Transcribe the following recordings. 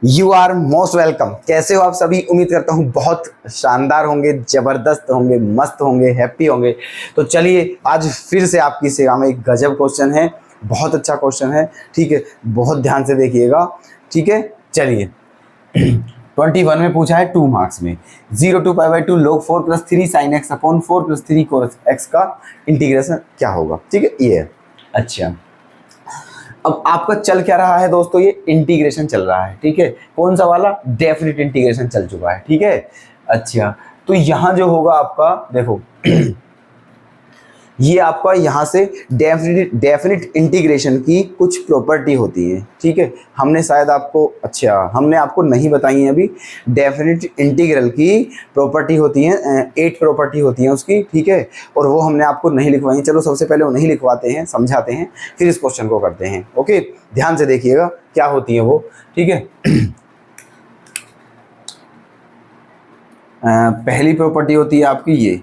You are most welcome. कैसे हो आप सभी? उम्मीद करता हूँ बहुत शानदार होंगे, ज़बरदस्त होंगे, मस्त होंगे, हैप्पी होंगे। तो चलिए आज फिर से आपकी सेवा में एक गजब क्वेश्चन है, बहुत अच्छा क्वेश्चन है। ठीक है, बहुत ध्यान से देखिएगा। ठीक है, चलिए 21 में पूछा है 2 मार्क्स में 0 to π/2 log 4 + 3 sin x upon 4 + 3 cos x का इंटीग्रेशन क्या होगा। ठीक है, ये है। अच्छा, अब आपका चल क्या रहा है दोस्तों? ये इंटीग्रेशन चल रहा है। ठीक है, कौन सा वाला? डेफिनेट इंटीग्रेशन चल चुका है। ठीक है, अच्छा, तो यहां जो होगा आपका देखो ये आपका यहाँ से डेफिनिट इंटीग्रेशन की कुछ प्रॉपर्टी होती है। ठीक है, हमने शायद आपको हमने आपको नहीं बताई है अभी। डेफिनिट इंटीग्रल की प्रॉपर्टी होती है, 8 प्रॉपर्टी होती हैं उसकी। ठीक है, और वो हमने आपको नहीं लिखवाई। चलो सबसे पहले वो नहीं लिखवाते हैं, समझाते हैं, फिर इस क्वेश्चन को करते हैं। ओके, ध्यान से देखिएगा क्या होती है वो। ठीक है, पहली प्रॉपर्टी होती है आपकी ये,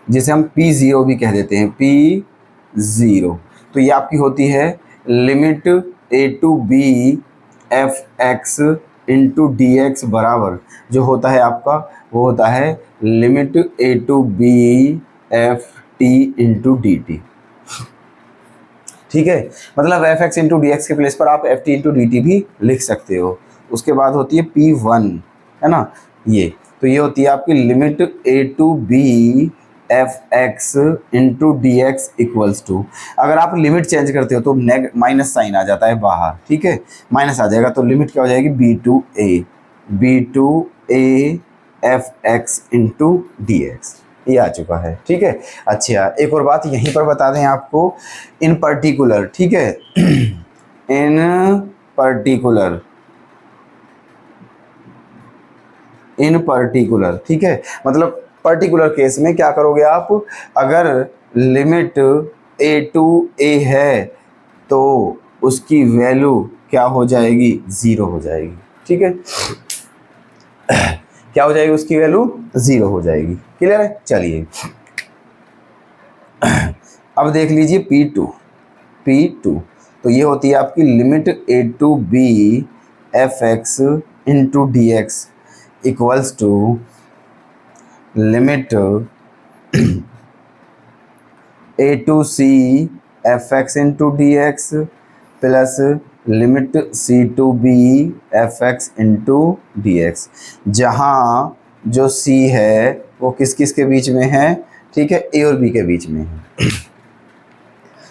जिसे हम P0 भी कह देते हैं, P0। तो ये आपकी होती है limit a to b f(x) into dx बराबर जो होता है आपका, वो होता है limit a to b ft into dt। ठीक है, मतलब fx इंटू dx के प्लेस पर आप ft इंटू dt भी लिख सकते हो। उसके बाद होती है P1, है ना, ये तो ये होती है आपकी limit a to b f(x) into D x equals to. अगर आप लिमिट चेंज करते हो तो माइनस साइन आ जाता है बाहर। ठीक है, माइनस आ जाएगा तो लिमिट क्या हो जाएगी? b2a f(x) into D x, ये आ चुका है। ठीक है, अच्छा, एक और बात यहीं पर बता दें आपको, इन पर्टिकुलर। ठीक है, इन पर्टिकुलर। ठीक है, मतलब पर्टिकुलर केस में क्या करोगे आप? अगर लिमिट a to a है तो उसकी वैल्यू क्या हो जाएगी? 0 हो जाएगी। ठीक है, क्या हो जाएगी? उसकी वैल्यू 0 हो जाएगी। क्लियर है? चलिए अब देख लीजिए P2। तो ये होती है आपकी limit a to b f(x) into D x equals to limit a to c f(x) into D x plus limit c to b f(x) into D x, जहाँ जो c है वो किस किस के बीच में है? ठीक है, a और b के बीच में है।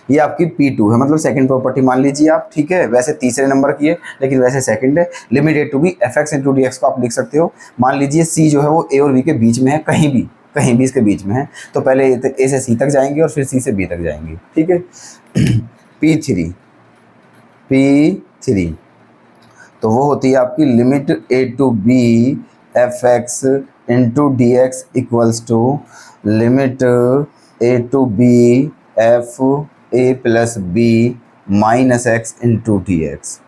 ये आपकी P2 है, मतलब सेकंड प्रॉपर्टी मान लीजिए आप। ठीक है, वैसे तीसरे नंबर की है लेकिन वैसे सेकंड है। Limit a to b f(x) into D x को आप लिख सकते हो। मान लीजिए c जो है वो a और b के बीच में है, कहीं भी इसके बीच में है, तो पहले a से c तक जाएंगे और फिर c से b तक जाएंगे। ठीक है, P3 तो वो होती है आपकी limit a to b f(x) into D x equals to limit a to b f a plus b minus x into D x,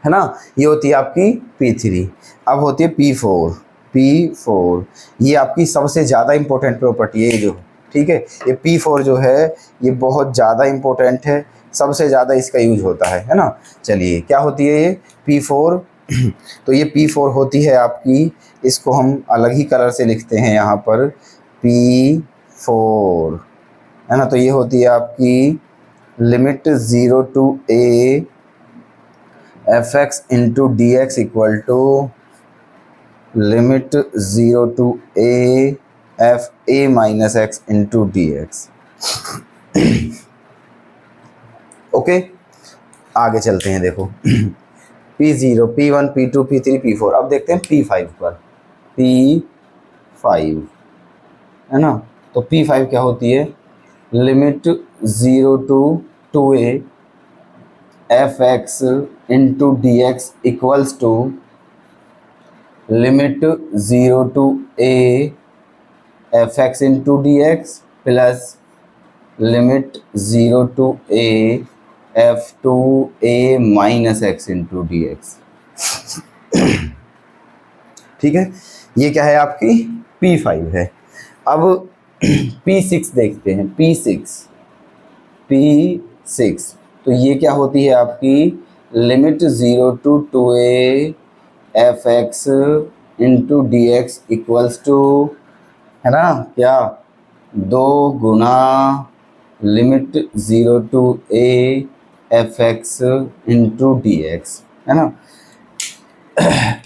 है ना। ये होती है आपकी P3। अब होती है P4। ये आपकी सबसे ज़्यादा इंपॉर्टेंट प्रॉपर्टी है जो। ठीक है, ये P4 जो है ये बहुत ज़्यादा इंपॉर्टेंट है, सबसे ज़्यादा इसका यूज होता है ना। चलिए क्या होती है ये P4? तो ये P4 होती है आपकी, इसको हम अलग ही कलर से लिखते हैं यहाँ पर, P4, है ना। तो ये होती है आपकी limit 0 to a f(x) into D x equal to limit 0 to a f a minus x into D x. Okay, आगे चलते हैं। देखो P0, P1, P2, P3, P4। अब देखते हैं P5 पर। P5, है ना, तो P5 क्या होती है? Limit 0 to 2a f(x) into D x equals to limit 0 to a f(x) into D x plus limit 0 to a f(2a minus x) into D x. ठीक है, ये क्या है आपकी? P5 है। अब P6 देखते हैं। P6 तो ये क्या होती है आपकी? Limit 0 to 2a fx into D x equals two, है ना, क्या, 2 गुना limit 0 to a fx into D x, है ना।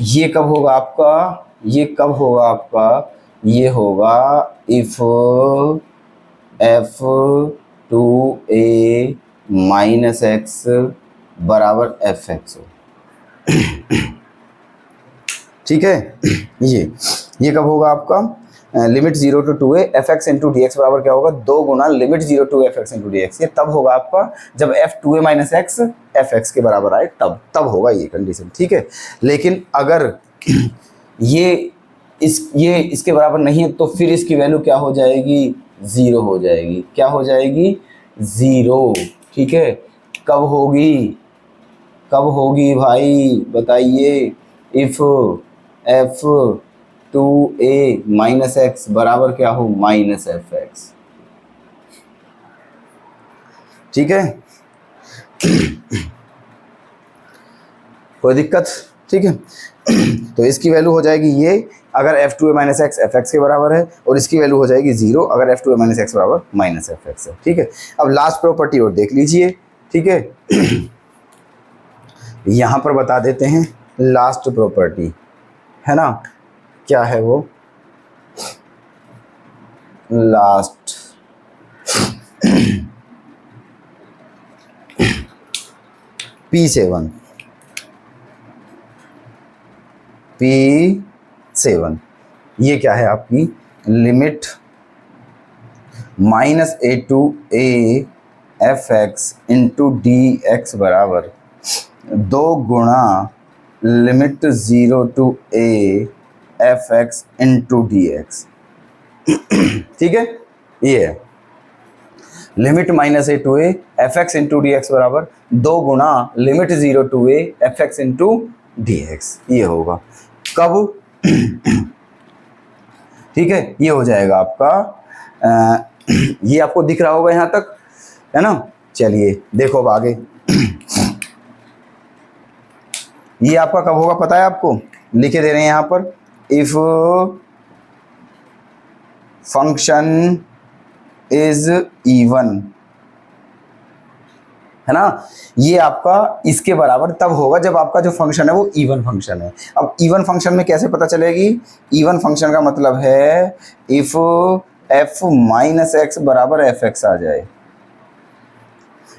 ये कब होगा आपका, ये कब होगा आपका, ये होगा इफ f2a माइनस एक्स बराबर एफ एक्स हो, ठीक है। ये कब होगा आपका, limit 0 to 2a F x into D x बराबर क्या होगा, 2 गुना limit 0 to F x into D x. ये तब होगा आपका जब f 2a minus X F X के बराबर आए, तब होगा ये कंडीशन, ठीक है। लेकिन अगर ये इसके बराबर नहीं है तो फिर इसकी वैल्यू क्या हो जाएगी, 0 हो जाएगी। क्या हो जाएगी, 0, ठीक है। कब होगी भाई बताइए, इफ f2a माइनस एक्स बराबर क्या हो, माइनस एफ एक्स, ठीक है। कोई दिक्कत, ठीक है। तो इसकी वैल्यू हो जाएगी ये, अगर f2a minus X F X के बराबर है, और इसकी वैल्यू हो जाएगी 0 अगर f2a माइनस एक्स बराबर माइनस एफ एक्स है, ठीक है। अब लास्ट प्रॉपर्टी और देख लीजिए, ठीक है। यहाँ पर बता देते हैं लास्ट प्रॉपर्टी, है ना, क्या है वो लास्ट P7 ये क्या है आपकी, limit minus a to a f x into D x बराबर 2 गुणा limit 0 to a f x into D x, ठीक है। ये है limit minus a to a f x into D x बराबर 2 गुणा limit 0 to a f x into D x. ये होगा कब, ठीक है। ये हो जाएगा आपका, ये आपको दिख रहा होगा यहाँ तक, है ना। चलिए देखो अब आगे, ये आपका कब होगा पता है आपको, लिखे दे रहे हैं यहाँ पर, इफ फंक्शन इज इवन, है ना। ये आपका इसके बराबर तब होगा जब आपका जो फंक्शन है वो इवन फंक्शन है। अब इवन फंक्शन में कैसे पता चलेगी, इवन फंक्शन का मतलब है इफ f माइनस एक्स बराबर एफ एक्स आ जाए,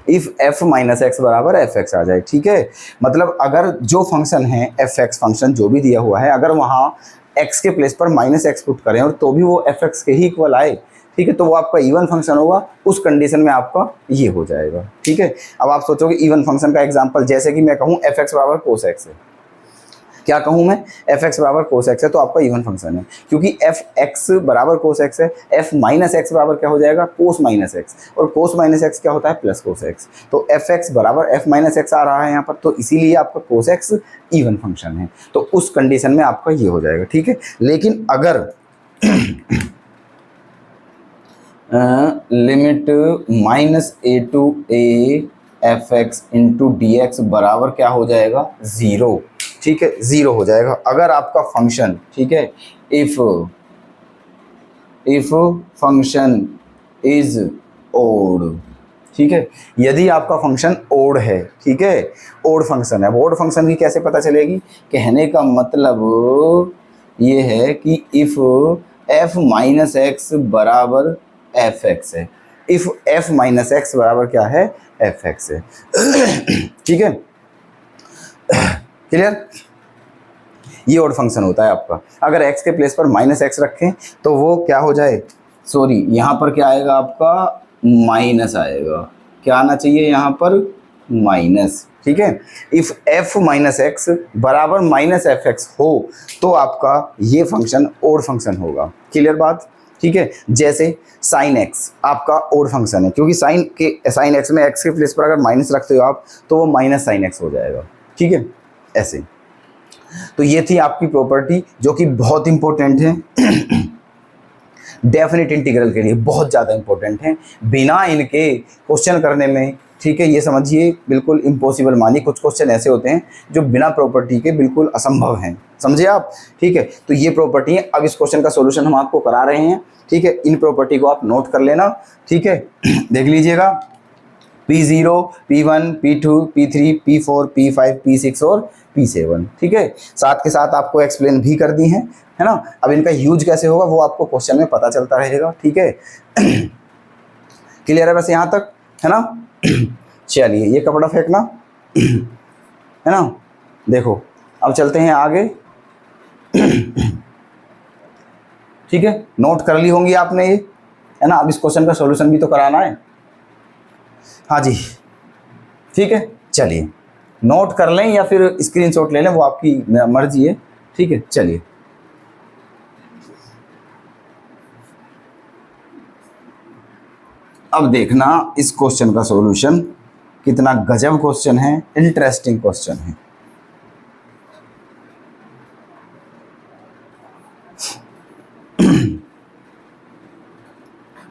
इफ f माइनस एक्स बराबर एफ एक्स आ जाए, ठीक है। मतलब अगर जो फंक्शन है एफ एक्स फंक्शन जो भी दिया हुआ है, अगर वहाँ x के प्लेस पर माइनस एक्स पुट करें और तो भी वो एफ एक्स के ही इक्वल आए, ठीक है, तो वो आपका इवन फंक्शन होगा। उस कंडीशन में आपका ये हो जाएगा, ठीक है। अब आप सोचोगे इवन फंक्शन का एग्जांपल, जैसे कि मैं कहूँ एफ एक्स बराबर कोस एक्स है, क्या कहूँ मैं, एफ एक्स बराबर कोस एक्स है, तो आपका इवन फंक्शन है, क्योंकि एफ एक्स बराबर कोस एक्स है। एफ माइनस एक्स बराबर क्या हो जाएगा, कोस माइनस एक्स, और कोस माइनस एक्स क्या होता है, प्लस कोस एक्स। तो एफ एक्स बराबर एफ माइनस एक्स आ रहा है यहाँ पर, तो इसीलिए आपका कोस एक्स इवन फंक्शन है। तो उस कंडीशन में आपका ये हो जाएगा, ठीक है। लेकिन अगर limit minus a to a f x into D x बराबर क्या हो जाएगा, 0, ठीक है, 0 हो जाएगा। अगर आपका फंक्शन, ठीक है, इफ फंक्शन इज ओड, ठीक है, यदि आपका फंक्शन ओड है, ठीक है, ओड फंक्शन है। ओड फंक्शन की कैसे पता चलेगी, कहने का मतलब ये है कि इफ f माइनस एक्स बराबर एफ एक्स है, इफ f माइनस एक्स बराबर क्या है, एफ एक्स है, ठीक है, क्लियर। ये ओड फंक्शन होता है आपका। अगर x के प्लेस पर माइनस एक्स रखें तो वो क्या हो जाए, सॉरी, यहाँ पर क्या आएगा आपका, माइनस आएगा। क्या आना चाहिए यहाँ पर, माइनस, ठीक है। इफ f माइनस एक्स बराबर माइनस एफ एक्स हो तो आपका ये फंक्शन ओड फंक्शन होगा। क्लियर बात, ठीक है। जैसे साइन एक्स आपका ओड फंक्शन है, क्योंकि साइन एक्स में एक्स के प्लेस पर अगर माइनस रखते हो आप तो वो माइनस साइन एक्स हो जाएगा, ठीक है, ऐसे। तो ये थी आपकी प्रॉपर्टी जो कि बहुत इंपॉर्टेंट है डेफिनेट इंटीग्रल के लिए, बहुत ज़्यादा इंपॉर्टेंट है। बिना इनके क्वेश्चन करने में ठीक है, ये समझिए बिल्कुल इम्पॉसिबल मानिए। कुछ क्वेश्चन ऐसे होते हैं जो बिना प्रॉपर्टी के बिल्कुल असंभव हैं, समझे आप। ठीक है, तो ये प्रॉपर्टी है। अब इस क्वेश्चन का सॉल्यूशन हम आपको करा रहे हैं। ठीक है, इन प्रॉपर्टी को आप नोट कर लेना। ठीक है, देख लीजिएगा, P0, P1, P2, P3, P4, P5, P6 और P7। ठीक है, साथ के साथ आपको एक्सप्लेन भी कर दी है ना। अब इनका यूज कैसे होगा वो आपको क्वेश्चन में पता चलता रहेगा। ठीक है, क्लियर है वैसे यहाँ तक, है ना। चलिए, ये कपड़ा फेंकना, है ना। देखो, अब चलते हैं आगे। ठीक है, नोट कर ली होंगी आपने ये, है ना। अब इस क्वेश्चन का सॉल्यूशन भी तो कराना है। हाँ जी, ठीक है, चलिए नोट कर लें या फिर स्क्रीनशॉट ले लें, वो आपकी मर्जी है। ठीक है, चलिए। अब देखना इस क्वेश्चन का सॉल्यूशन कितना गजब क्वेश्चन है, इंटरेस्टिंग क्वेश्चन है।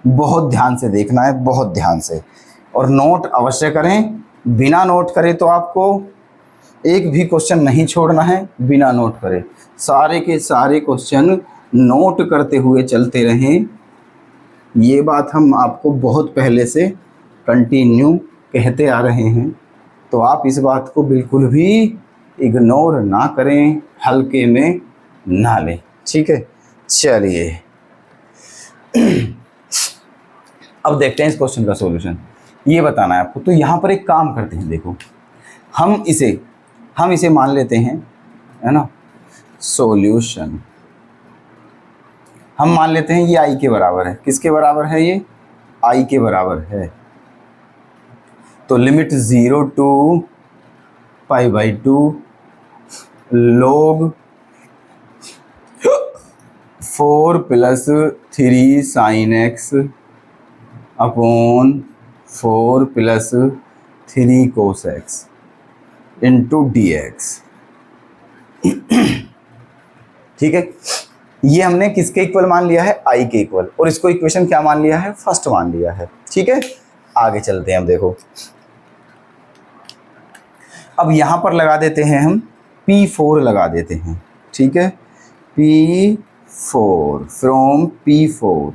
बहुत ध्यान से देखना है, बहुत ध्यान से, और नोट अवश्य करें। बिना नोट करे तो आपको एक भी क्वेश्चन नहीं छोड़ना है, बिना नोट करे सारे के सारे क्वेश्चन नोट करते हुए चलते रहें। ये बात हम आपको बहुत पहले से कंटिन्यू कहते आ रहे हैं, तो आप इस बात को बिल्कुल भी इग्नोर ना करें, हल्के में ना लें। ठीक है, चलिए अब देखते हैं इस क्वेश्चन का सॉल्यूशन। ये बताना है आपको। तो यहाँ पर एक काम करते हैं, देखो हम इसे मान लेते हैं, है ना, सॉल्यूशन हम मान लेते हैं ये आई के बराबर है। किसके बराबर है ये? आई के बराबर है। तो limit 0 to π/2 log 4 + 3 sin x upon 4 + 3 cos x into dx। ठीक है, ये हमने किसके इक्वल मान लिया है? आई के इक्वल, और इसको इक्वेशन क्या मान लिया है? फर्स्ट मान लिया है। ठीक है, आगे चलते हैं। हम देखो, अब यहां पर लगा देते हैं हम P4 लगा देते हैं। ठीक है, P4 फ्रॉम P4।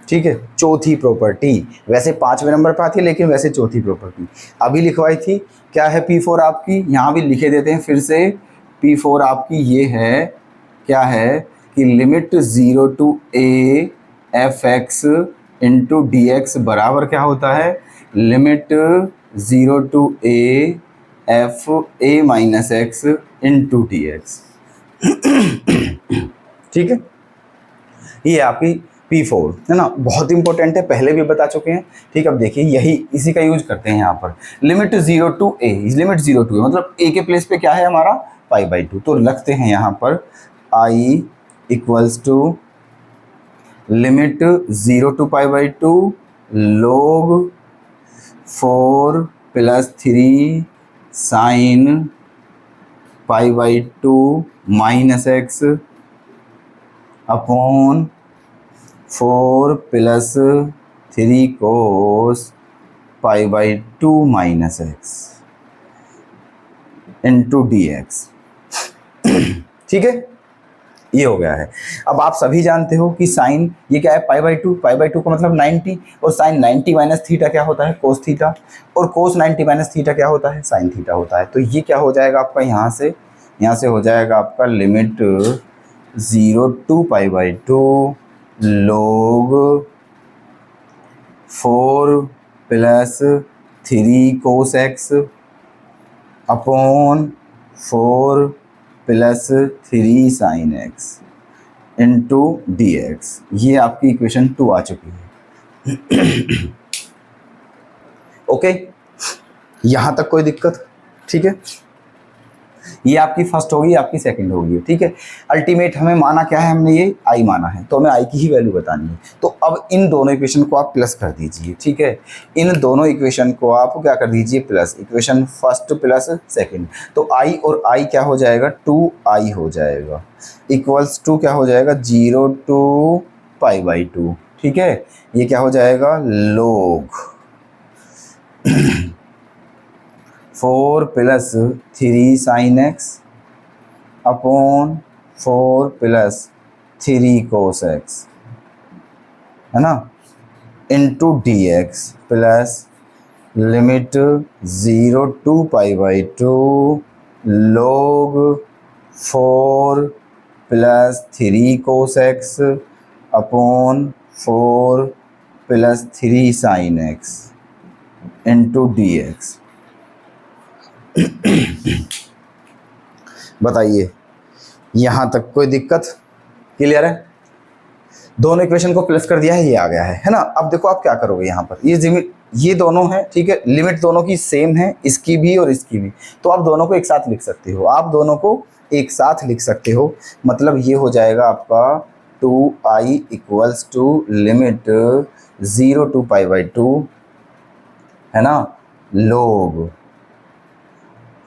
ठीक है, चौथी प्रॉपर्टी, वैसे 5वें नंबर पर आती है लेकिन वैसे चौथी प्रॉपर्टी अभी लिखवाई थी। क्या है P4 आपकी? यहाँ भी लिखे देते हैं फिर से। P4 आपकी ये है, क्या है कि limit 0 to a f(x) into D x बराबर क्या होता है? Limit 0 to a f(a - x) into D x. ठीक है, ये आपकी P4 है ना, बहुत इंपॉर्टेंट है, पहले भी बता चुके हैं। ठीक है, अब देखिए यही इसी का यूज करते हैं यहाँ पर। Limit 0 to a, limit 0 to a मतलब a के प्लेस पे क्या है हमारा? π/2। तो रखते हैं यहाँ पर i equals to limit 0 to π/2 log 4 + 3 sin π/2 - x upon 4 + 3 cos π/2 - x into dx। ठीक है, ये हो गया है। अब आप सभी जानते हो कि साइन ये क्या है? π/2, π/2 का मतलब 90, और साइन 90 - थीटा क्या होता है? कोस थीटा, और कोस 90 - थीटा क्या होता है? साइन थीटा होता है। तो ये क्या हो जाएगा आपका? यहाँ से हो जाएगा आपका limit 0 to π/2 log 4 + 3 cos x upon 4 + 3 sin x into dx। ये आपकी इक्वेशन 2 आ चुकी है। ओके, यहाँ तक कोई दिक्कत? ठीक है, ये आपकी फर्स्ट होगी, आपकी सेकंड होगी। ठीक है, अल्टीमेट हमें माना क्या है? हमने ये आई माना है, तो हमें आई की ही वैल्यू बतानी है। तो अब इन दोनों इक्वेशन को आप प्लस कर दीजिए। ठीक है, इन दोनों इक्वेशन को आप क्या कर दीजिए? Plus, equation first plus second. तो आई और आई क्या हो जाएगा? 2i हो जाएगा, इक्वल्स टू क्या हो जाएगा? 0 to π/2। ठीक है, ये क्या हो जाएगा? log 4 plus 3 sine x upon 4 plus 3 cos x, है ना, into D x plus limit 0 to pi by 2 log 4 plus 3 cos x upon 4 plus 3 sine x into D x. बताइए यहाँ तक कोई दिक्कत? क्लियर है? दोनों इक्वेशन को प्लस कर दिया है, ये आ गया है ना। अब देखो आप क्या करोगे, यहाँ पर ये दोनों हैं, ठीक है, लिमिट दोनों की सेम है, इसकी भी और इसकी भी, तो आप दोनों को एक साथ लिख सकते हो, आप दोनों को एक साथ लिख सकते हो। मतलब ये हो जाएगा आपका 2i equals to limit 0 to pi by 2, है ना, log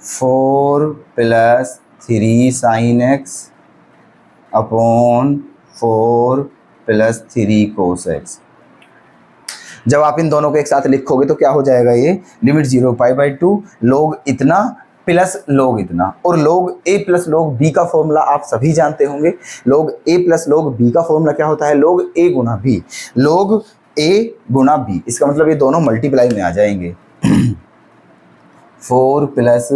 4 plus 3 sine x upon 4 plus 3 cos x. जब आप इन दोनों को एक साथ लिखोगे तो क्या हो जाएगा, ये लिमिट 0 पाई बाई 2 लोग इतना प्लस लोग इतना, और लोग ए प्लस लोग बी का फॉर्मूला आप सभी जानते होंगे। लोग ए प्लस लोग बी का फॉर्मूला क्या होता है, लोग ए गुना बी, लोग ए गुना बी। इसका मतलब ये दोनों मल्टीप्लाई में आ जाएंगे। 4 plus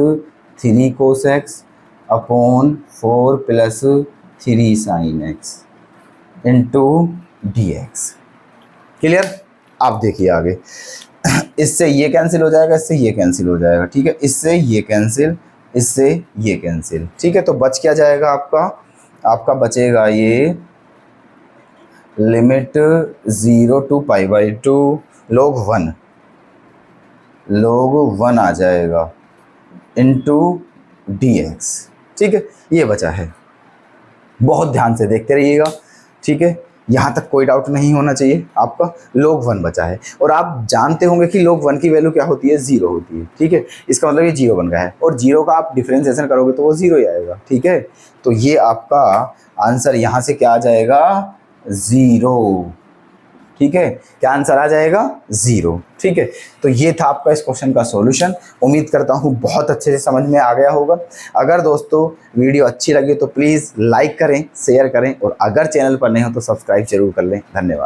3 cos x upon 4 plus 3 sine x into D x. Clear? आप देखिए आगे, इससे ये कैंसिल हो जाएगा, इससे ये कैंसिल हो जाएगा, ठीक है, इससे ये कैंसिल, इससे ये कैंसिल, ठीक है। तो बच क्या जाएगा आपका बचेगा ये limit 0 to pi by 2 log 1 आ जाएगा इंटू डी एक्स, ठीक है। ये बचा है, बहुत ध्यान से देखते रहिएगा, ठीक है, यहाँ तक कोई डाउट नहीं होना चाहिए आपका। log 1 बचा है, और आप जानते होंगे कि log 1 की वैल्यू क्या होती है, 0 होती है, ठीक है। इसका मतलब ये 0 बन गया है, और 0 का आप डिफरेंशिएशन करोगे तो वो 0 ही आएगा, ठीक है। तो ये आपका आंसर यहाँ से क्या आ जाएगा, 0, ठीक है। क्या आंसर आ जाएगा, 0, ठीक है। तो ये था आपका इस क्वेश्चन का सॉल्यूशन। उम्मीद करता हूँ बहुत अच्छे से समझ में आ गया होगा। अगर दोस्तों वीडियो अच्छी लगी तो प्लीज़ लाइक करें, शेयर करें, और अगर चैनल पर नए हो तो सब्सक्राइब जरूर कर लें। धन्यवाद।